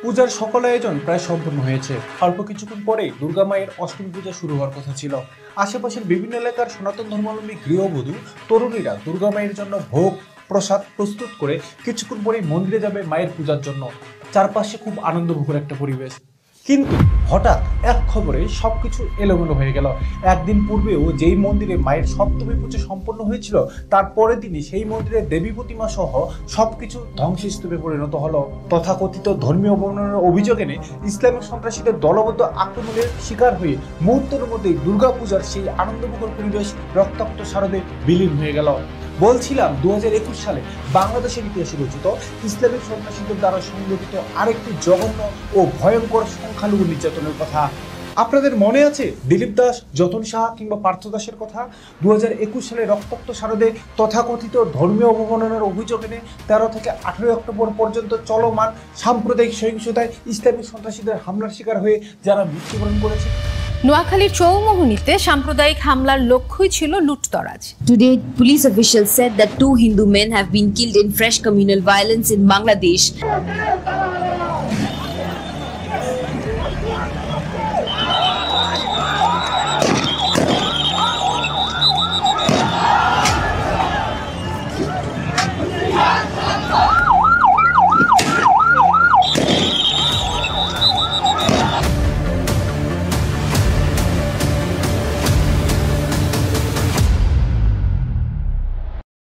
পূজার সকল আয়োজন প্রায় সম্পূর্ণ হয়েছে। অল্প কিছুক্ষণ পরেই দুর্গা মায়ের অষ্টমী পূজা শুরু হওয়ার কথা ছিল। আশেপাশের বিভিন্ন এলাকার সনাতন ধর্মাবলম্বী গৃহবধূ তরুণীরা দুর্গা মায়ের জন্য ভোগ প্রসাদ প্রস্তুত করে কিছুক্ষণ পরেই মন্দিরে যাবে মায়ের পূজার জন্য। চারপাশে খুব আনন্দমুখর একটা পরিবেশ। কিন্তু হঠাৎ এক খবরে সবকিছু এলোমেলো হয়ে গেল। একদিন পূর্বেও যেই মন্দিরে মায়ের সপ্তমী পুজো সম্পন্ন হয়েছিল, তার পরের দিনই সেই মন্দিরে দেবী প্রতিমা সহ সবকিছু ধ্বংসস্তূপে পরিণত হলো। তথাকথিত ধর্মীয় অবমাননার অভিযোগ এনে ইসলামিক সন্ত্রাসীদের দলবদ্ধ আক্রমণের শিকার হয়ে মুহূর্তের মধ্যেই দুর্গাপূজার সেই আনন্দমুখর পরিবেশ রক্তাক্ত শারদে বিলীন হয়ে গেল। বলছিলাম 2021 সালে বাংলাদেশের ইতিহাসে রচিত ইসলামিক সন্ত্রাসীদের দ্বারা সংগঠিত আরেকটি জঘন্য ও ভয়ঙ্কর সংখ্যালঘু নির্যাতনের কথা। আপনাদের মনে আছে দিলীপ দাস, যতন সাহা কিংবা পার্থ দাসের কথা? 2021 সালে রক্তাক্ত শারদে তথাকথিত ধর্মীয় অবমাননার অভিযোগ এনে 13 থেকে 18 অক্টোবর পর্যন্ত চলমান সাম্প্রদায়িক সহিংসতায় ইসলামিক সন্ত্রাসীদের হামলার শিকার হয়ে যারা মৃত্যুবরণ করেছে। নোয়াখালীর চৌমোহনীতে সাম্প্রদায়িক হামলার লক্ষ্যই ছিল লুটতরাজ। Today, police officials said that 2 Hindu men have been killed in fresh communal violence in Bangladesh.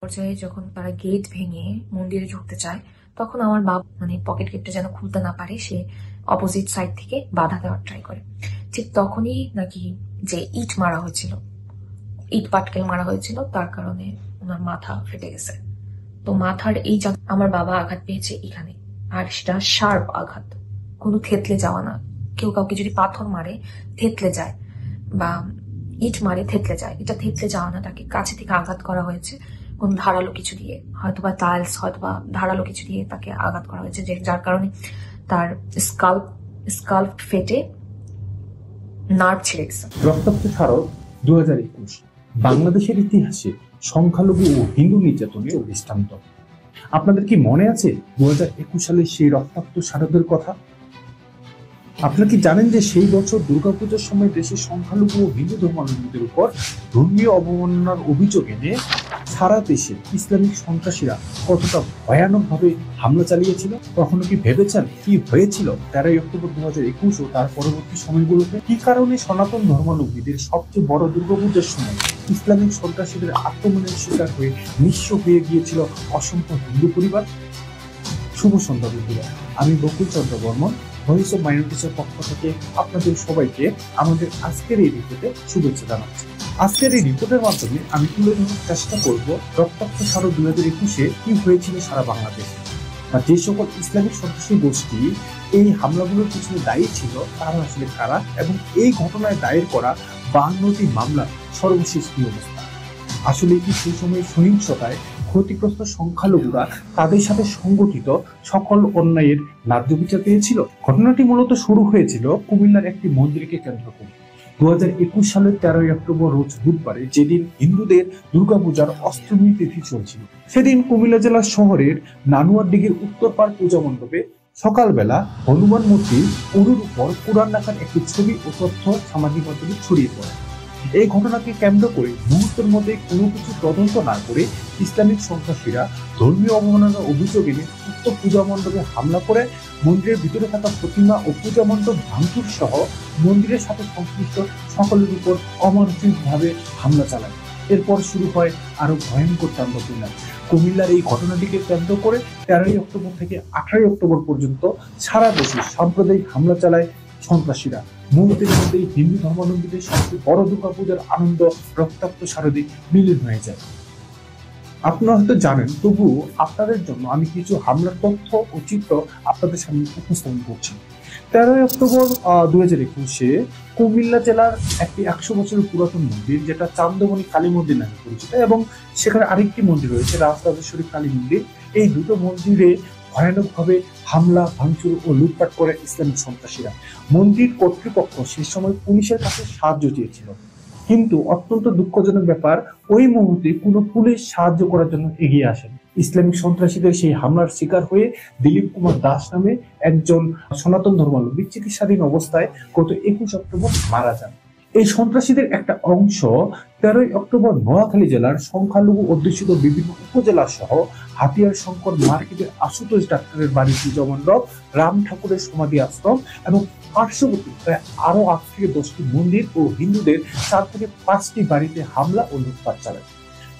পর্যায়ে যখন তারা গেট ভেঙে মন্দিরে ঢুকতে চায়, তখন আমার বাবা পকেট গেটটা যেন খুলতে না পারে, সে অপোজিট সাইড থেকে বাধা দেওয়ার ট্রাই করে। ঠিক তখনই নাকি যে ইট মারা হয়েছিল, ইট পাটকেল মারা হয়েছিল, তার কারণে ওনার মাথা ফেটে গেছে। তো মাথার এই আমার বাবা আঘাত পেয়েছে এখানে, আর সেটা শার্প আঘাত, কোনো থেতলে যাওয়া না। কেউ কাউকে যদি পাথর মারে থেতলে যায়, বা ইট মারে থেতলে যায়, এটা থেতলে যাওয়া না, তাকে কাছে থেকে আঘাত করা হয়েছে কোন ধারালো কিছু দিয়ে, হয়তোবা টাইলস, হয়তোবা ধারালো কিছু দিয়ে তাকে আঘাত করা হয়েছে, যার কারণে তার স্কাল্প ফেটে নার্ভ ছিঁড়ে গেছে। রক্তাক্ত শারদ 2021 বাংলাদেশের ইতিহাসে সংখ্যালঘু ও হিন্দু নির্যাতনের দৃষ্টান্ত। আপনাদের কি মনে আছে 2021 সালে সেই রক্তাক্ত শারদের কথা? আপনারা কি জানেন যে সেই বছর দুর্গাপূজার সময় দেশের সংখ্যালঘু ও হিন্দু ধর্মাবলম্বীদের উপর ধর্মীয় অবমাননার অভিযোগ এনে সারা দেশে ইসলামিক সন্ত্রাসীরা কতটা ভয়ানকভাবে হামলা চালিয়েছিল? কখনো কি ভেবেছেন কি হয়েছিল 13 অক্টোবর 2021 ও তার পরবর্তী সময়গুলোতে? কি কারণে সনাতন ধর্মাবলম্বীদের সবচেয়ে বড় দুর্গাপূজার সময় ইসলামিক সন্ত্রাসীদের আক্রমণের শিকার হয়ে নিঃস্ব হয়ে গিয়েছিল অসংখ্য হিন্দু পরিবার? শুভ সন্ধ্যা বন্ধুরা, আমি বকুল চন্দ্র বর্মন ভয়েস অফ মাইনরিটিসের পক্ষ থেকে আপনাদের সবাইকে আমাদের আজকের এই রিপোর্টে শুভেচ্ছা জানাচ্ছি। আজকের এই রিপোর্টের মাধ্যমে আমি তুলে ধরার চেষ্টা করব রক্তাক্ত শারদ 2021-এ কি হয়েছিল সারা বাংলাদেশে, বা যে সকল ইসলামিক সন্ত্রাসী গোষ্ঠী এই হামলাগুলোর পিছনে দায়ী ছিল তারা আসলে কারা, এবং এই ঘটনায় দায়ের করা 52টি মামলার সর্বশেষ কি অবস্থা। আসলে কি সেই সময় সহিংসতায় ক্ষতিগ্রস্ত সংখ্যালঘুরা তাদের সাথে সংগঠিত সকল অন্যায়ের ন্যায্য বিচার পেয়েছিল? ঘটনাটি মূলত শুরু হয়েছিল কুমিল্লার একটি মন্দিরকে কেন্দ্র করে। 2021 সালের 13 অক্টোবর রোজ বুধবারে, যেদিন হিন্দুদের দুর্গাপূজার অষ্টমী তিথি চলছিল, সেদিন কুমিল্লা জেলা শহরের নানুয়ারদিঘির উত্তরপাড় পূজা মণ্ডপে সকালবেলা হনুমান মূর্তির উরুর উপর কুরআন লেখার একটি ছবি ও তথ্য সামাজিক মাধ্যমে ছড়িয়ে পড়ে। এই ঘটনাকে কেন্দ্র করে মুহূর্তের মধ্যে কোনো কিছু তদন্ত না করে ইসলামিক সন্ত্রাসীরা ধর্মীয় অবমাননার অভিযোগ এনে উক্ত পূজা মণ্ডপে হামলা করে মন্দিরের ভিতরে থাকা প্রতিমা ও পূজা মণ্ডপ ভাঙচুর সহ মন্দিরের সাথে সংশ্লিষ্ট সকলের উপর অমানসিকভাবে হামলা চালায়। এরপর শুরু হয় আরো ভয়ঙ্কর তাণ্ডবলীলা। কুমিল্লার এই ঘটনাটিকে কেন্দ্র করে 13 অক্টোবর থেকে 18 অক্টোবর পর্যন্ত সারা দেশে সাম্প্রদায়িক হামলা চালায় সন্ত্রাসীরা। মুহূর্তের মধ্যেই হিন্দু ধর্মাবলম্বীদের সবচেয়ে বড় দুর্গাপূজার আনন্দ রক্তাক্ত শারদে বিলীন হয়ে যায়। আপনারা হয়তো জানেন, তবুও আপনাদের জন্য আমি কিছু হামলার তথ্য ও চিত্র আপনাদের সামনে উপস্থাপন করছি। 13 অক্টোবর 2021-এ কুমিল্লা জেলার একটি 100 বছরের পুরাতন মন্দির, যেটা চান্দমণি কালী মন্দির নামে পরিচিত, এবং সেখানে আরেকটি মন্দির রয়েছে রাজরাজেশ্বরী কালী মন্দির। এই দুটো মন্দিরে ভয়ানকভাবে হামলা, ভাঙচুর ও লুটপাট করে ইসলামিক সন্ত্রাসীরা। মন্দির কর্তৃপক্ষ সে সময় পুলিশের কাছে সাহায্য চেয়েছিল, কিন্তু অত্যন্ত দুঃখজনক ব্যাপার, ওই মুহূর্তে কোনো পুলিশ সাহায্য করার জন্য এগিয়ে আসেন। ইসলামিক সন্ত্রাসীদের সেই হামলার শিকার হয়ে দিলীপ কুমার দাস নামে একজন সনাতন ধর্মাবলম্বী চিকিৎসাধীন অবস্থায় গত 21 অক্টোবর মারা যান। এই সন্ত্রাসীদের একটা অংশ 13 অক্টোবর নোয়াখালী জেলার সংখ্যালঘু অধ্যুষিত বিভিন্ন উপজেলা সহ হাতিয়ার শঙ্কর মার্কেটের আশুতোষ ডাক্তারের বাড়িতে জমান্ডব, রাম ঠাকুরের সমাধি আশ্রম এবং পার্শ্ববর্তী প্রায় আরো 8 থেকে 10টি মন্দির ও হিন্দুদের 4 থেকে 5টি বাড়িতে হামলা ও লুটপাট চালায়।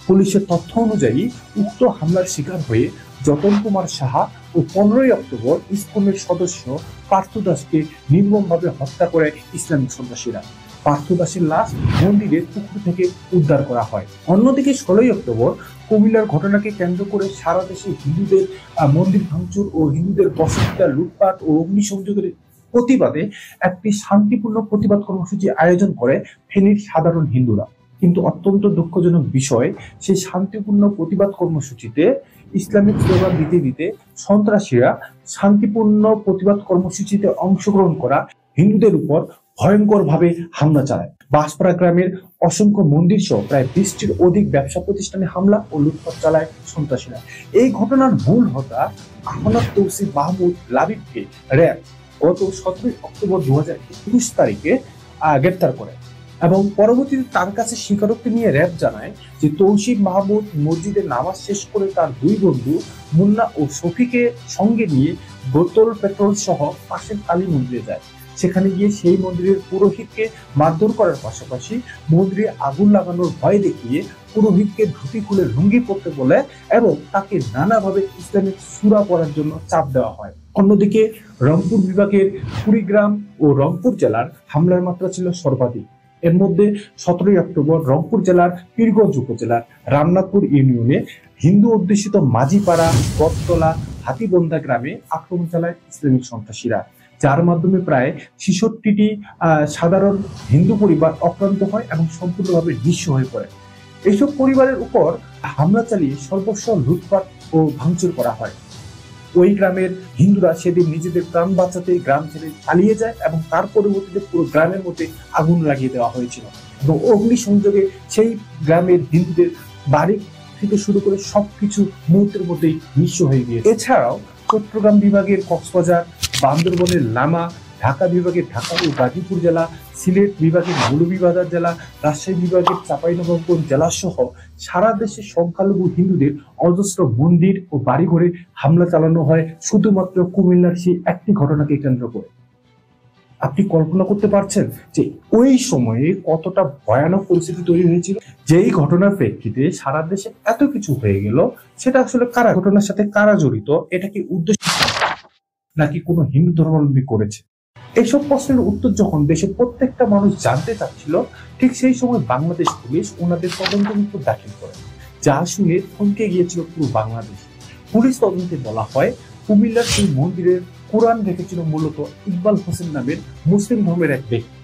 পুলিশের তথ্য অনুযায়ী উক্ত হামলার শিকার হয়ে যতন কুমার সাহা ও 15 অক্টোবর ইসকনের সদস্য পার্থ দাসকে নির্মমভাবে হত্যা করে ইসলামিক সন্ত্রাসীরা। পার্থ দাসের লাশ মন্দিরের পুকুর থেকে উদ্ধার করা হয়। অন্যদিকে 16 অক্টোবর কুমিল্লার ঘটনাকে কেন্দ্র করে সারা দেশে হিন্দুদের মন্দির ভাঙচুর ও হিন্দুদের বসতিকা লুটপাট ও অগ্নিসংযোগের প্রতিবাদে একটি শান্তিপূর্ণ প্রতিবাদ কর্মসূচি আয়োজন করে ফেনীর সাধারণ হিন্দুরা। কিন্তু অত্যন্ত দুঃখজনক বিষয়, সেই শান্তিপূর্ণ প্রতিবাদ কর্মসূচিতে ইসলামিক স্লোগান দিতে দিতে সন্ত্রাসীরা শান্তিপূর্ণ প্রতিবাদ কর্মসূচিতে অংশগ্রহণ করা হিন্দুদের উপর ভয়ঙ্করভাবে হামলা চালায়। বাঁশপাড়া গ্রামের অসংখ্য মন্দির সহ প্রায় 20টির অধিক ব্যবসা প্রতিষ্ঠানে হামলা ও লুটপাট চালায় সন্ত্রাসীরা। এই ঘটনার মূল হোতা আহমদ তৌসিফ মাহমুদ লাবিবকে র্যাব গত 17 অক্টোবর 2021 তারিখে গ্রেপ্তার করে এবং পরবর্তীতে তার কাছে স্বীকারোক্তি নিয়ে র্যাব জানায় যে তৌসিফ মাহমুদ মসজিদে নামাজ শেষ করে তার দুই বন্ধু মুন্না ও শফিকে সঙ্গে নিয়ে বোতল পেট্রোল সহ পাশের কালী মন্দিরে যায়। সেখানে গিয়ে সেই মন্দিরের পুরোহিতকে মারধর করার পাশাপাশি মন্দিরে আগুন লাগানোর ভয় দেখিয়ে পুরোহিতকে ধুতি খুলে লুঙ্গি পরতে বলে এবং তাকে নানাভাবে ইসলামিক সূরা পড়ার জন্য চাপ দেওয়া হয়। অন্যদিকে রংপুর বিভাগের কুড়িগ্রাম ও রংপুর জেলার হামলার মাত্রা ছিল সর্বাধিক। এর মধ্যে 17 অক্টোবর রংপুর জেলার পীরগঞ্জ উপজেলার রামনাথপুর ইউনিয়নে হিন্দু অধ্যুষিত মাঝিপাড়া, বটতলা, হাতিবন্ধা গ্রামে আক্রমণ চালায় ইসলামিক সন্ত্রাসীরা, যার মাধ্যমে প্রায় 66টি সাধারণ হিন্দু পরিবার আক্রান্ত হয় এবং সম্পূর্ণভাবে নিঃস্ব হয়ে পড়ে। এইসব পরিবারের উপর হামলা চালিয়ে সর্বস্ব লুটপাট ও ভাঙচুর করা হয়। ওই গ্রামের হিন্দুরা সেদিন নিজেদের প্রাণ বাঁচাতে গ্রাম ছেড়ে পালিয়ে যায় এবং তার পরবর্তীতে পুরো গ্রামের মধ্যে আগুন লাগিয়ে দেওয়া হয়েছিল এবং অগ্নিসংযোগে সেই গ্রামের হিন্দুদের বাড়ি থেকে শুরু করে সবকিছু মুহূর্তের মধ্যেই নিঃস্ব হয়ে গিয়েছে। এছাড়াও চট্টগ্রাম বিভাগের কক্সবাজার, বান্দরবনের লামা, ঢাকা বিভাগের ঢাকা ও গাজীপুর জেলা, সিলেট বিভাগের মৌলভীবাজার জেলা, রাজশাহী বিভাগের চাঁপাইনবাবগঞ্জ জেলা সহ সারা দেশে সংখ্যালঘু হিন্দুদের অজস্র মন্দির ও বাড়িঘরে হামলা চালানো হয় শুধুমাত্র কুমিল্লার সেই একটি ঘটনাকে কেন্দ্র করে। আপনি কল্পনা করতে পারছেন যে ওই সময়ে কতটা ভয়ানক পরিস্থিতি তৈরি হয়েছিল? যেই ঘটনার প্রেক্ষিতে সারা দেশে এত কিছু হয়ে গেল, সেটা আসলে কারা, ঘটনার সাথে কারা জড়িত, এটা কি উদ্দেশ্য নাকি কোনো হিন্দু ধর্মাবলম্বী করেছে? এইসব প্রশ্নের উত্তর যখন দেশের প্রত্যেকটা মানুষ জানতে চাচ্ছিল, ঠিক সেই সময় বাংলাদেশ পুলিশ ওনাদের তদন্ত রিপোর্ট দাখিল করে, যা শুনে থমকে গিয়েছিল পুরো বাংলাদেশ। পুলিশ তদন্তে বলা হয় কুমিল্লার সেই মন্দিরের কোরআন রেখেছিল মূলত ইকবাল হোসেন নামের মুসলিম ধর্মের এক ব্যক্তি।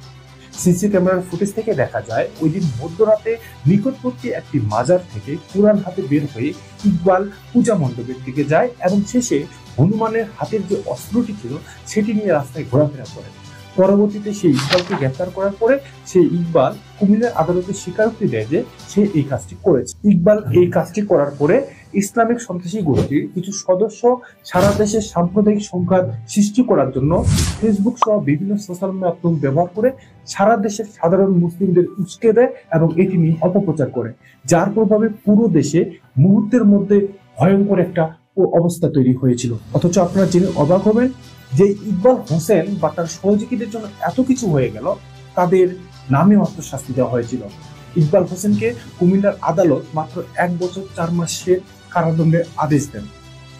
সিসি ক্যামেরার ফুটেজ থেকে দেখা যায় ওই দিন মধ্যরাতে নিকটবর্তী একটি মাজার থেকে কোরআন হাতে বের হয়ে ইকবাল পূজা মণ্ডপের দিকে যায় এবং শেষে হনুমানের হাতের যে অস্ত্রটি ছিল সেটি নিয়ে রাস্তায় ঘোরাফেরা করে। পরবর্তীতে সেই ইকবালকে গ্রেফতার করার পরে সেই ইকবাল কুমিল্লার আদালতে স্বীকারোক্তি দেয় যে সে এই কাজটি করেছে। ইকবাল এই কাজটি করার পরে ইসলামিক সন্ত্রাসী গোষ্ঠীর কিছু সদস্য সারা দেশে সাম্প্রদায়িক সংঘাত সৃষ্টি করার জন্য ফেসবুক সহ বিভিন্ন সোশ্যাল মাধ্যম ব্যবহার করে সারা দেশের সাধারণ মুসলিমদের উস্কে দেয় এবং এটি নিয়ে অপপ্রচার করে, যার প্রভাবে পুরো দেশে মুহূর্তের মধ্যে ভয়ঙ্কর একটা অবস্থা তৈরি হয়েছিল। অথচ আপনারা জেনে অবাক হবেন যে ইকবাল হোসেন বা তার সহযোগীদের জন্য এত কিছু হয়ে গেল, তাদের নামে মাত্র শাস্তি দেওয়া হয়েছিল। ইকবাল হোসেনকে কুমিল্লার আদালত মাত্র 1 বছর 4 মাসের কারাদণ্ডের আদেশ দেন।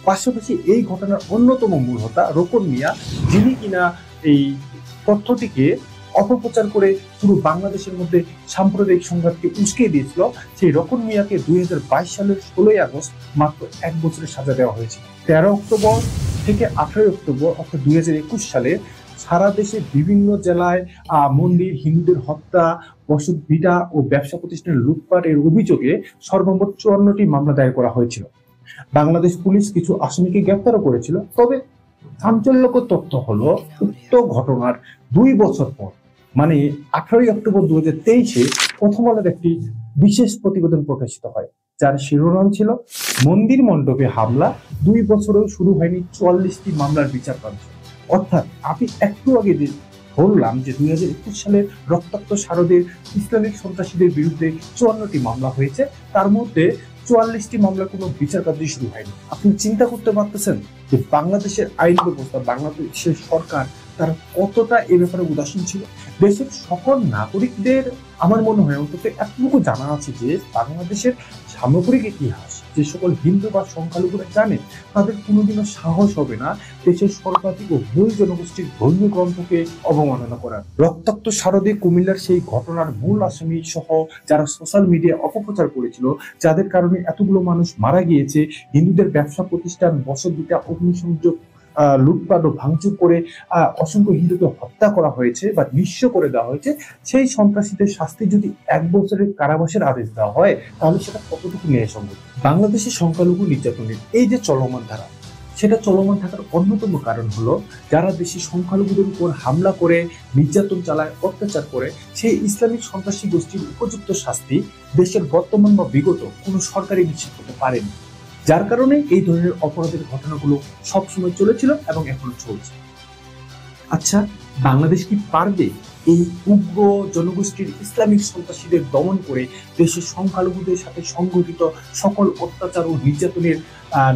পাশাপাশি এই ঘটনার অন্যতম মূল হোতা রোকন মিয়া, যিনি কিনা এই তথ্যটিকে অপপ্রচার করে পুরো বাংলাদেশের মধ্যে সাম্প্রদায়িক সংঘাতকে উস্কে দিয়েছিল, সেই রোকন মিয়াকে 2022 সালের 16 আগস্ট মাত্র 1 বছরের সাজা দেওয়া হয়েছিল। 13 অক্টোবর থেকে 18 অক্টোবর অর্থাৎ 2021 সালে সারা দেশে বিভিন্ন জেলায় মন্দির, হিন্দুদের হত্যা, বসত ভিটা ও ব্যবসা প্রতিষ্ঠানের লুটপাটের অভিযোগে সর্বমোট 54টি মামলা দায়ের করা হয়েছিল। বাংলাদেশ পুলিশ কিছু আসামিকে গ্রেফতারও করেছিল। তবে চাঞ্চল্যকর তথ্য হলো, উক্ত ঘটনার 2 বছর পর মানে 18 অক্টোবর 2023 প্রথম আলোর একটি বিশেষ প্রতিবেদন প্রকাশিত হয়। যার শিরোনাম ছিল মন্দির মণ্ডপে হামলা, 2 বছরেও শুরু হয়নি 44টি মামলার বিচার কার্য। অর্থাৎ আমি একটু আগে যে বললাম যে 2021 সালের রক্তাক্ত শারদের ইসলামিক সন্ত্রাসীদের বিরুদ্ধে 54টি মামলা হয়েছে, তার মধ্যে 44টি মামলার কোনো বিচার কার্য শুরু হয়নি। আপনি চিন্তা করতে পারতেছেন যে বাংলাদেশের আইন ব্যবস্থা, বাংলাদেশের সরকার তারা কতটা এ ব্যাপারে উদাসীন ছিল। দেশের সকল নাগরিকদের আমার মনে হয় অন্তত এতটুকু জানা আছে যে বাংলাদেশের সামগ্রিক ইতিহাস যে সকল হিন্দু বা সংখ্যালঘুরা জানে, তাদের কোনোদিনও সাহস হবে না দেশের সর্বাধিক ও মূল জনগোষ্ঠীর ধর্মীয় গ্রন্থকে অবমাননা করার। রক্তাক্ত শারদে কুমিল্লার সেই ঘটনার মূল আসামি সহ যারা সোশ্যাল মিডিয়া অপপ্রচার করেছিল, যাদের কারণে এতগুলো মানুষ মারা গিয়েছে, হিন্দুদের ব্যবসা প্রতিষ্ঠান, বসতভিটা, অগ্নিসংযোগ, লুটপাট ও ভাঙচুর করে অসংখ্য হিন্দুকে হত্যা করা হয়েছে বা নিঃস্ব করে দেওয়া হয়েছে, সেই সন্ত্রাসীদের শাস্তি যদি 1 বছরের কারাবাসের আদেশ দেওয়া হয় তাহলে সেটা কতটুকু ন্যায়সঙ্গত? বাংলাদেশের সংখ্যালঘু নির্যাতনের এই যে চলমান ধারা, সেটা চলমান থাকার অন্যতম কারণ হলো যারা দেশি সংখ্যালঘুদের উপর হামলা করে, নির্যাতন চালায়, অত্যাচার করে, সেই ইসলামিক সন্ত্রাসী গোষ্ঠীর উপযুক্ত শাস্তি দেশের বর্তমান বা বিগত কোনো সরকারই নিশ্চিত করতে পারেনি, যার কারণে এই ধরনের অপরাধের ঘটনাগুলো সবসময় চলেছিল এবং এখনো চলছে। আচ্ছা, বাংলাদেশ কি পারবে এই উগ্র জনগোষ্ঠীর ইসলামিক সন্ত্রাসীদের দমন করে দেশের সংখ্যালঘুদের সাথে সংঘটিত সকল অত্যাচার ও নির্যাতনের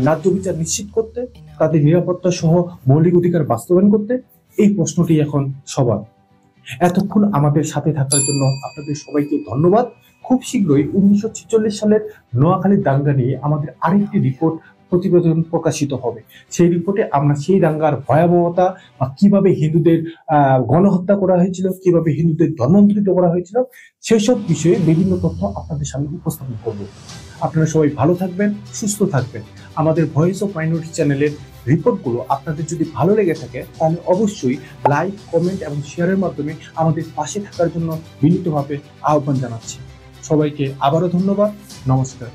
ন্যায্য বিচার নিশ্চিত করতে, তাদের নিরাপত্তা সহ মৌলিক অধিকার বাস্তবায়ন করতে? এই প্রশ্নটি এখন সবার। এতক্ষণ আমাদের সাথে থাকার জন্য আপনাদের সবাইকে ধন্যবাদ। খুব শীঘ্রই 1946 সালের নোয়াখালীর দাঙ্গা নিয়ে আমাদের আরেকটি রিপোর্ট প্রতিবেদন প্রকাশিত হবে। সেই রিপোর্টে আমরা সেই দাঙ্গার ভয়াবহতা বা কিভাবে হিন্দুদের গণহত্যা করা হয়েছিল, কিভাবে হিন্দুদের ধর্মান্তরিত করা হয়েছিল, সেসব বিষয়ে বিভিন্ন তথ্য আপনাদের সামনে উপস্থাপন করব। আপনারা সবাই ভালো থাকবেন, সুস্থ থাকবেন। আমাদের ভয়েস অফ মাইনরিটি চ্যানেলের রিপোর্টগুলো আপনাদের যদি ভালো লেগে থাকে তাহলে অবশ্যই লাইক, কমেন্ট এবং শেয়ারের মাধ্যমে আমাদের পাশে থাকার জন্য বিনীতভাবে আহ্বান জানাচ্ছি। সবাইকে আবারও ধন্যবাদ। নমস্কার।